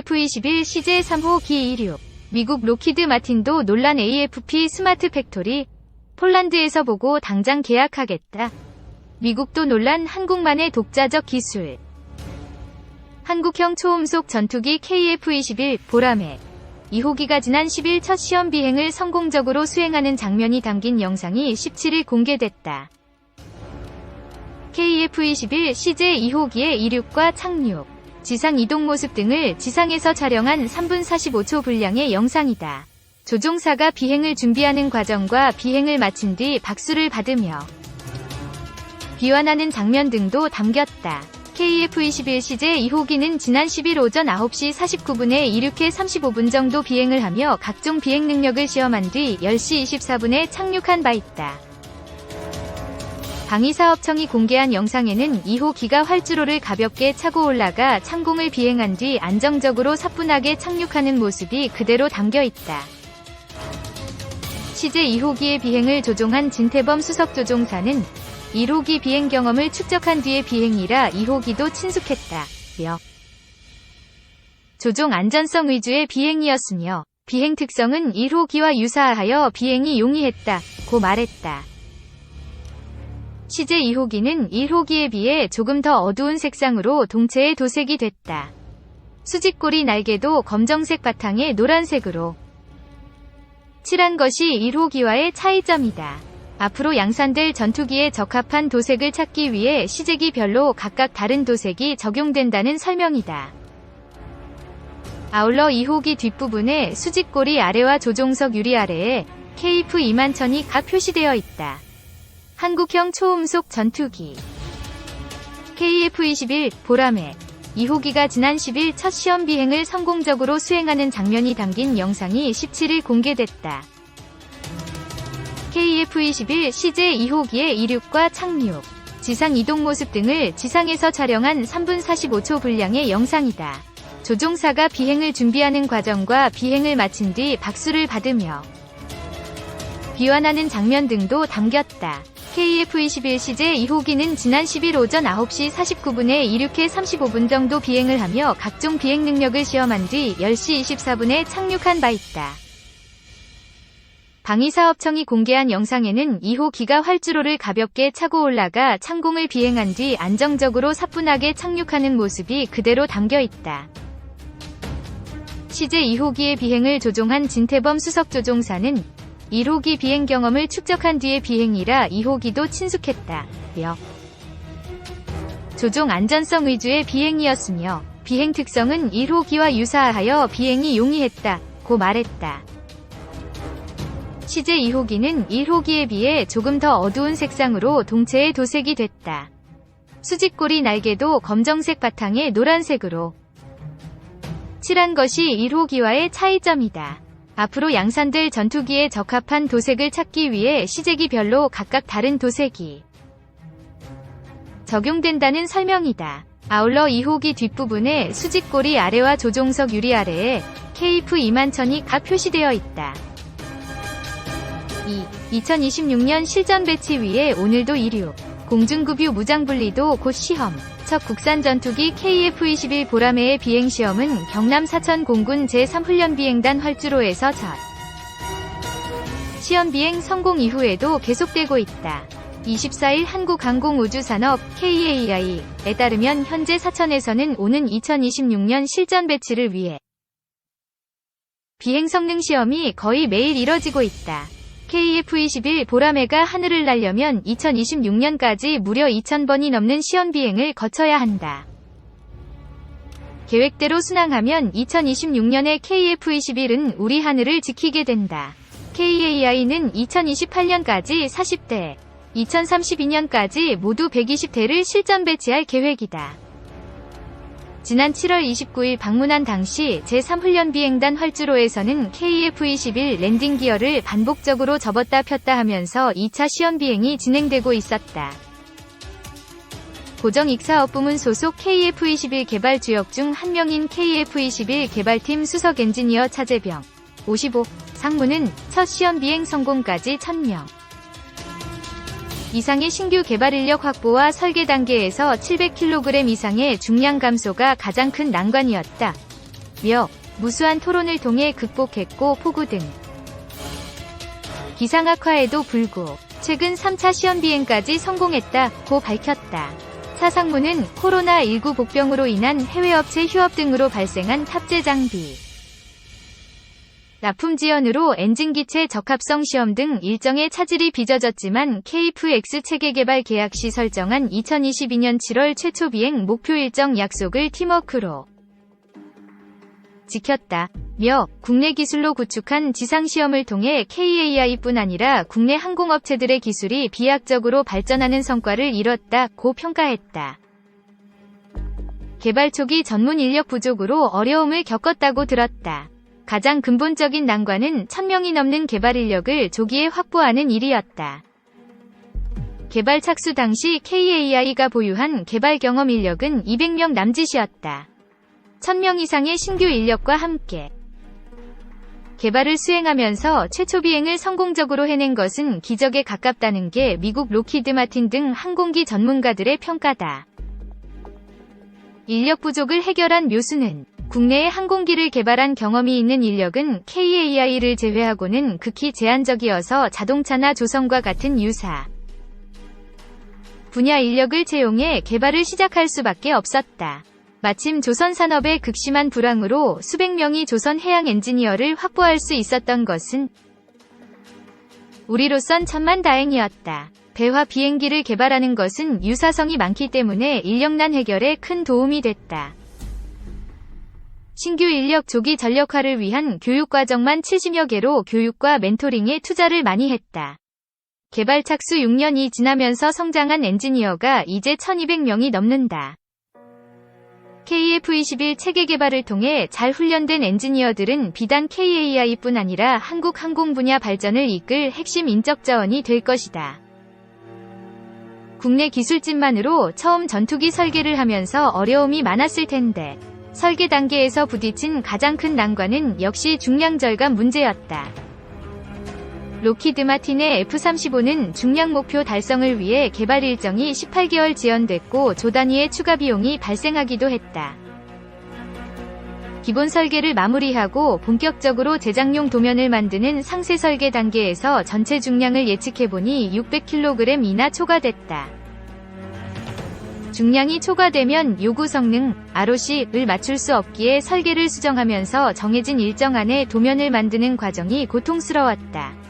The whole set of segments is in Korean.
KF-21 CJ3호기 26. 미국 로키드 마틴도 논란 AFP 스마트 팩토리. 폴란드에서 보고 당장 계약하겠다. 미국도 논란 한국만의 독자적 기술. 한국형 초음속 전투기 KF-21 보라매 2호기가 지난 10일 첫 시험 비행을 성공적으로 수행하는 장면이 담긴 영상이 17일 공개됐다. KF-21 CJ2호기의 이륙과 착륙, 지상 이동 모습 등을 지상에서 촬영한 3분 45초 분량의 영상이다. 조종사가 비행을 준비하는 과정과 비행을 마친 뒤 박수를 받으며 비완하는 장면 등도 담겼다. KF-21 CJ2호기는 지난 10일 오전 9시 49분에 이륙해 35분 정도 비행을 하며 각종 비행 능력을 시험한 뒤 10시 24분에 착륙한 바 있다. 방위사업청이 공개한 영상에는 2호기가 활주로를 가볍게 차고 올라가 창공을 비행한 뒤 안정적으로 사뿐하게 착륙하는 모습이 그대로 담겨 있다. CJ2호기의 비행을 조종한 진태범 수석조종사는 1호기 비행 경험을 축적한 뒤의 비행이라 2호기도 친숙했다. 조종 안전성 위주의 비행이었으며 비행 특성은 1호기와 유사하여 비행이 용이했다고 말했다. CJ2호기는 1호기에 비해 조금 더 어두운 색상으로 동체에 도색이 됐다. 수직꼬리 날개도 검정색 바탕에 노란색으로 칠한 것이 1호기와의 차이점이다. 앞으로 양산될 전투기에 적합한 도색을 찾기 위해 시제기별로 각각 다른 도색이 적용된다는 설명이다. 아울러 2호기 뒷부분에 수직꼬리 아래와 조종석 유리 아래에 KF-21,000이 표시되어 있다. 한국형 초음속 전투기 KF-21 보라매 2호기가 지난 10일 첫 시험 비행을 성공적으로 수행하는 장면이 담긴 영상이 17일 공개됐다. KF-21 CJ2호기의 이륙과 착륙, 지상 이동 모습 등을 지상에서 촬영한 3분 45초 분량의 영상이다. 조종사가 비행을 준비하는 과정과 비행을 마친 뒤 박수를 받으며 비완하는 장면 등도 담겼다. KF-21 CJ2호기는 지난 10일 오전 9시 49분에 이륙해 35분 정도 비행을 하며 각종 비행 능력을 시험한 뒤 10시 24분에 착륙한 바 있다. 방위사업청이 공개한 영상에는 2호기가 활주로를 가볍게 차고 올라가 창공을 비행한 뒤 안정적으로 사뿐하게 착륙하는 모습이 그대로 담겨 있다. CJ2호기의 비행을 조종한 진태범 수석조종사는 1호기 비행 경험을 축적한 뒤의 비행이라 2호기도 친숙했다. 조종 안전성 위주의 비행이었으며 비행 특성은 1호기와 유사하여 비행이 용이했다고 말했다. CJ2호기는 1호기에 비해 조금 더 어두운 색상으로 동체에 도색이 됐다. 수직꼬리 날개도 검정색 바탕에 노란색으로 칠한 것이 1호기와의 차이점이다. 앞으로 양산될 전투기에 적합한 도색을 찾기 위해 시제기별로 각각 다른 도색이 적용된다는 설명이다. 아울러 2호기 뒷부분에 수직꼬리 아래와 조종석 유리 아래에 KF-21,000이 표시되어 있다. 2026년 실전 배치 위에 오늘도 이륙, 공중급유 무장분리도 곧 시험. 첫 국산 전투기 KF-21 보라매의 비행시험은 경남 사천 공군 제3훈련비행단 활주로에서 첫 시험비행 성공 이후에도 계속되고 있다. 24일 한국항공우주산업 KAI에 따르면 현재 사천에서는 오는 2026년 실전 배치를 위해 비행 성능 시험이 거의 매일 이뤄지고 있다. KF-21 보라매가 하늘을 날려면 2026년까지 무려 2,000번이 넘는 시험 비행을 거쳐야 한다. 계획대로 순항하면 2026년에 KF-21은 우리 하늘을 지키게 된다. KAI는 2028년까지 40대, 2032년까지 모두 120대를 실전 배치할 계획이다. 지난 7월 29일 방문한 당시 제3훈련비행단 활주로에서는 KF-21 랜딩 기어를 반복적으로 접었다 폈다 하면서 2차 시험 비행이 진행되고 있었다. 고정익사업부문 소속 KF-21 개발 주역 중 한 명인 KF-21 개발팀 수석 엔지니어 차재병, 55, 상무는 첫 시험 비행 성공까지 1,000명 이상의 신규 개발 인력 확보와 설계 단계에서 700kg 이상의 중량 감소가 가장 큰 난관이었다. 며 무수한 토론을 통해 극복했고 폭우 등 기상 악화에도 불구 최근 3차 시험 비행까지 성공했다고 밝혔다. 사상무는 코로나19 복병으로 인한 해외업체 휴업 등으로 발생한 탑재 장비 납품 지연으로 엔진기체 적합성 시험 등 일정의 차질이 빚어졌지만 KF-X 체계 개발 계약 시 설정한 2022년 7월 최초 비행 목표 일정 약속을 팀워크로 지켰다. 며 국내 기술로 구축한 지상시험을 통해 KAI뿐 아니라 국내 항공업체들의 기술이 비약적으로 발전하는 성과를 이뤘다고 평가했다. 개발 초기 전문 인력 부족으로 어려움을 겪었다고 들었다. 가장 근본적인 난관은 1000명이 넘는 개발 인력을 조기에 확보하는 일이었다. 개발 착수 당시 KAI가 보유한 개발 경험 인력은 200명 남짓이었다. 1000명 이상의 신규 인력과 함께 개발을 수행하면서 최초 비행을 성공적으로 해낸 것은 기적에 가깝다는 게 미국 로키드 마틴 등 항공기 전문가들의 평가다. 인력 부족을 해결한 묘수는 국내에 항공기를 개발한 경험이 있는 인력은 KAI를 제외하고는 극히 제한적이어서 자동차나 조선과 같은 유사 분야 인력을 채용해 개발을 시작할 수밖에 없었다. 마침 조선 산업의 극심한 불황으로 수백 명이 조선 해양 엔지니어를 확보할 수 있었던 것은 우리로선 천만다행이었다. 배화 비행기를 개발하는 것은 유사성이 많기 때문에 인력난 해결에 큰 도움이 됐다. 신규 인력 조기 전력화를 위한 교육과정만 70여 개로 교육과 멘토링에 투자를 많이 했다. 개발 착수 6년이 지나면서 성장한 엔지니어가 이제 1200명이 넘는다. KF-21 체계 개발을 통해 잘 훈련된 엔지니어들은 비단 KAI뿐 아니라 한국 항공 분야 발전을 이끌 핵심 인적 자원이 될 것이다. 국내 기술진만으로 처음 전투기 설계를 하면서 어려움이 많았을 텐데 설계 단계에서 부딪힌 가장 큰 난관은 역시 중량 절감 문제였다. 로키드 마틴의 F-35는 중량 목표 달성을 위해 개발 일정이 18개월 지연됐고 조 단위의 추가 비용이 발생하기도 했다. 기본 설계를 마무리하고 본격적으로 제작용 도면을 만드는 상세 설계 단계에서 전체 중량을 예측해보니 600kg 이나 초과됐다. 중량이 초과되면 요구 성능, ROC를 맞출 수 없기에 설계를 수정하면서 정해진 일정 안에 도면을 만드는 과정이 고통스러웠다.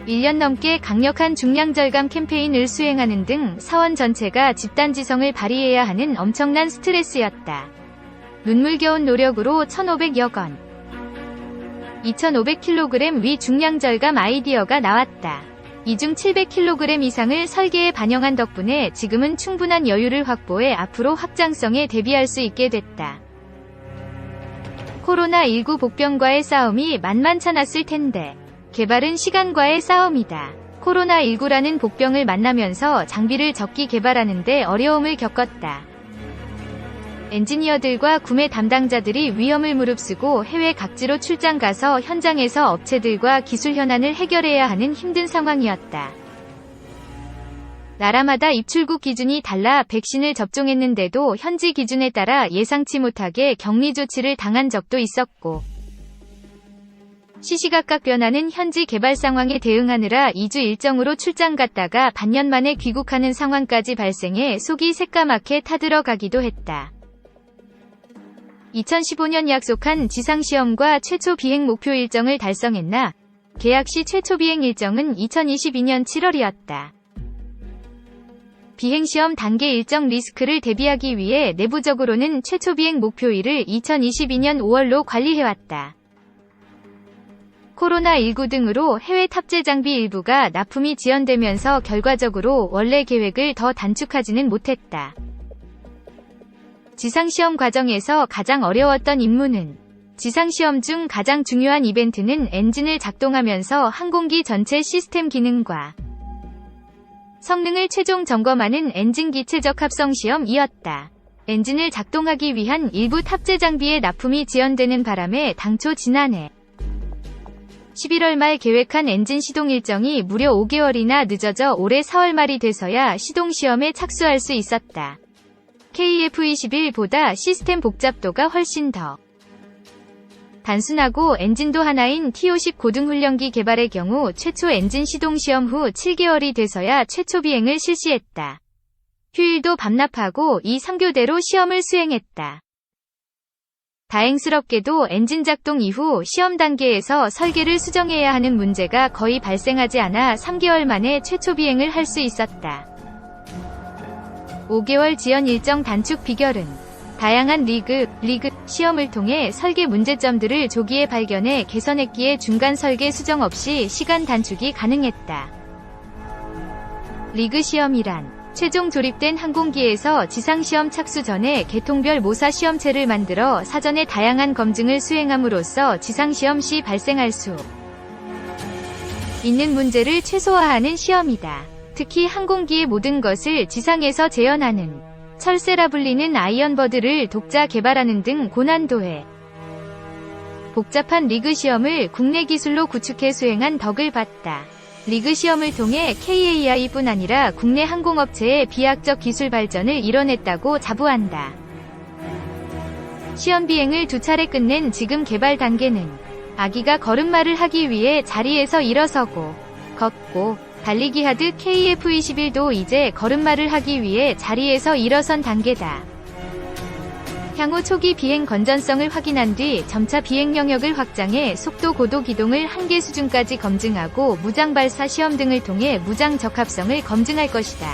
1년 넘게 강력한 중량 절감 캠페인을 수행하는 등 사원 전체가 집단지성을 발휘해야 하는 엄청난 스트레스였다. 눈물겨운 노력으로 1,500여 건, 2,500kg 위 중량 절감 아이디어가 나왔다. 이 중 700kg 이상을 설계에 반영한 덕분에 지금은 충분한 여유를 확보해 앞으로 확장성에 대비할 수 있게 됐다. 코로나19 복병과의 싸움이 만만찮았을 텐데 개발은 시간과의 싸움이다. 코로나19라는 복병을 만나면서 장비를 적기 개발하는데 어려움을 겪었다. 엔지니어들과 구매 담당자들이 위험을 무릅쓰고 해외 각지로 출장 가서 현장에서 업체들과 기술 현안을 해결해야 하는 힘든 상황이었다. 나라마다 입출국 기준이 달라 백신을 접종했는데도 현지 기준에 따라 예상치 못하게 격리 조치를 당한 적도 있었고 시시각각 변하는 현지 개발 상황에 대응하느라 2주 일정으로 출장 갔다가 반년 만에 귀국하는 상황까지 발생해 속이 새까맣게 타들어가기도 했다. 2015년 약속한 지상시험과 최초 비행 목표 일정을 달성했나 계약 시 최초 비행 일정은 2022년 7월이었다. 비행시험 단계 일정 리스크를 대비하기 위해 내부적으로는 최초 비행 목표일을 2022년 5월로 관리해왔다. 코로나19 등으로 해외 탑재 장비 일부가 납품이 지연되면서 결과적으로 원래 계획을 더 단축하지는 못했다. 지상시험 과정에서 가장 어려웠던 임무는 지상시험 중 가장 중요한 이벤트는 엔진을 작동하면서 항공기 전체 시스템 기능과 성능을 최종 점검하는 엔진 기체 적합성 시험이었다. 엔진을 작동하기 위한 일부 탑재 장비의 납품이 지연되는 바람에 당초 지난해 11월 말 계획한 엔진 시동 일정이 무려 5개월이나 늦어져 올해 4월 말이 돼서야 시동 시험에 착수할 수 있었다. KF-21보다 시스템 복잡도가 훨씬 더 단순하고 엔진도 하나인 T-50 고등훈련기 개발의 경우 최초 엔진 시동 시험 후 7개월이 돼서야 최초 비행을 실시했다. 휴일도 반납하고 이 3교대로 시험을 수행했다. 다행스럽게도 엔진 작동 이후 시험 단계에서 설계를 수정해야 하는 문제가 거의 발생하지 않아 3개월 만에 최초 비행을 할 수 있었다. 5개월 지연 일정 단축 비결은 다양한 리그 시험을 통해 설계 문제점들을 조기에 발견해 개선했기에 중간 설계 수정 없이 시간 단축이 가능했다. 리그 시험이란 최종 조립된 항공기에서 지상시험 착수 전에 계통별 모사 시험체를 만들어 사전에 다양한 검증을 수행함으로써 지상시험 시 발생할 수 있는 문제를 최소화하는 시험이다. 특히 항공기의 모든 것을 지상에서 재현하는 철새라 불리는 아이언버드를 독자 개발하는 등 고난도의 복잡한 리그 시험을 국내 기술로 구축해 수행한 덕을 봤다. 리그 시험을 통해 KAI뿐 아니라 국내 항공업체의 비약적 기술 발전을 이뤄냈다고 자부한다. 시험 비행을 2차례 끝낸 지금 개발 단계는 아기가 걸음마를 하기 위해 자리에서 일어서고 걷고 달리기 하듯 KF-21도 이제 걸음마를 하기 위해 자리에서 일어선 단계다. 향후 초기 비행 건전성을 확인한 뒤 점차 비행 영역을 확장해 속도 고도 기동을 한계 수준까지 검증하고 무장 발사 시험 등을 통해 무장 적합성을 검증할 것이다.